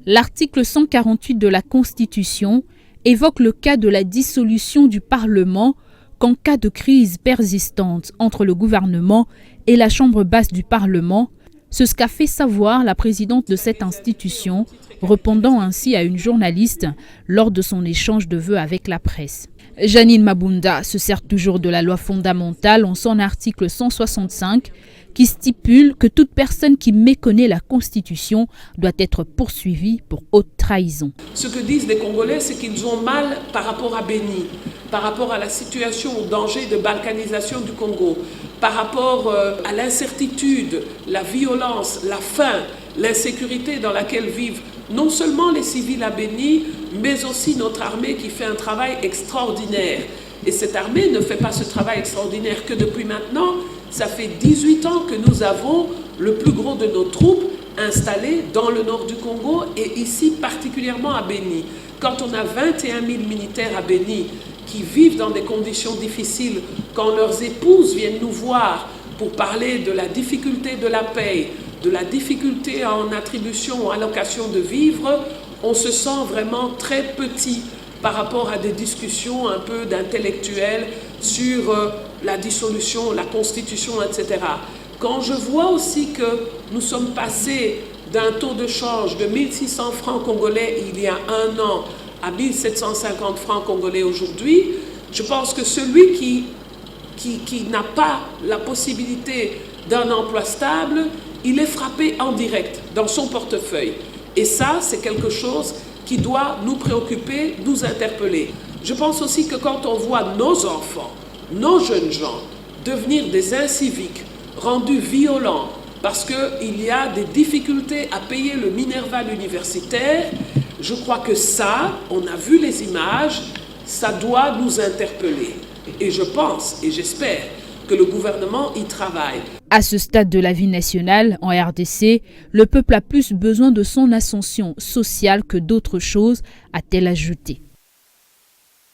L'article 148 de la Constitution évoque le cas de la dissolution du Parlement qu'en cas de crise persistante entre le gouvernement et la Chambre basse du Parlement. C'est ce qu'a fait savoir la présidente de cette institution, répondant ainsi à une journaliste lors de son échange de vœux avec la presse. Janine Mabunda se sert toujours de la loi fondamentale en son article 165 qui stipule que toute personne qui méconnaît la Constitution doit être poursuivie pour haute trahison. Ce que disent les Congolais, c'est qu'ils ont mal par rapport à Béni, par rapport à la situation au danger de balkanisation du Congo, par rapport à l'incertitude, la violence, la faim, l'insécurité dans laquelle vivent non seulement les civils à Béni, mais aussi notre armée qui fait un travail extraordinaire. Et cette armée ne fait pas ce travail extraordinaire que depuis maintenant. Ça fait 18 ans que nous avons le plus gros de nos troupes installées dans le nord du Congo et ici particulièrement à Béni. Quand on a 21 000 militaires à Béni qui vivent dans des conditions difficiles, quand leurs épouses viennent nous voir pour parler de la difficulté de la paye, de la difficulté en attribution ou allocation de vivres, on se sent vraiment très petit par rapport à des discussions un peu d'intellectuels sur la dissolution, la constitution, etc. Quand je vois aussi que nous sommes passés d'un taux de change de 1600 francs congolais il y a un an à 1750 francs congolais aujourd'hui, je pense que celui qui n'a pas la possibilité d'un emploi stable, il est frappé en direct dans son portefeuille. Et ça, c'est quelque chose qui doit nous préoccuper, nous interpeller. Je pense aussi que quand on voit nos enfants, nos jeunes gens devenir des inciviques, rendus violents, parce qu'il y a des difficultés à payer le minerval universitaire, je crois que ça, on a vu les images, ça doit nous interpeller. Et je pense, et j'espère, que le gouvernement y travaille. À ce stade de la vie nationale, en RDC, le peuple a plus besoin de son ascension sociale que d'autres choses, a-t-elle ajouté.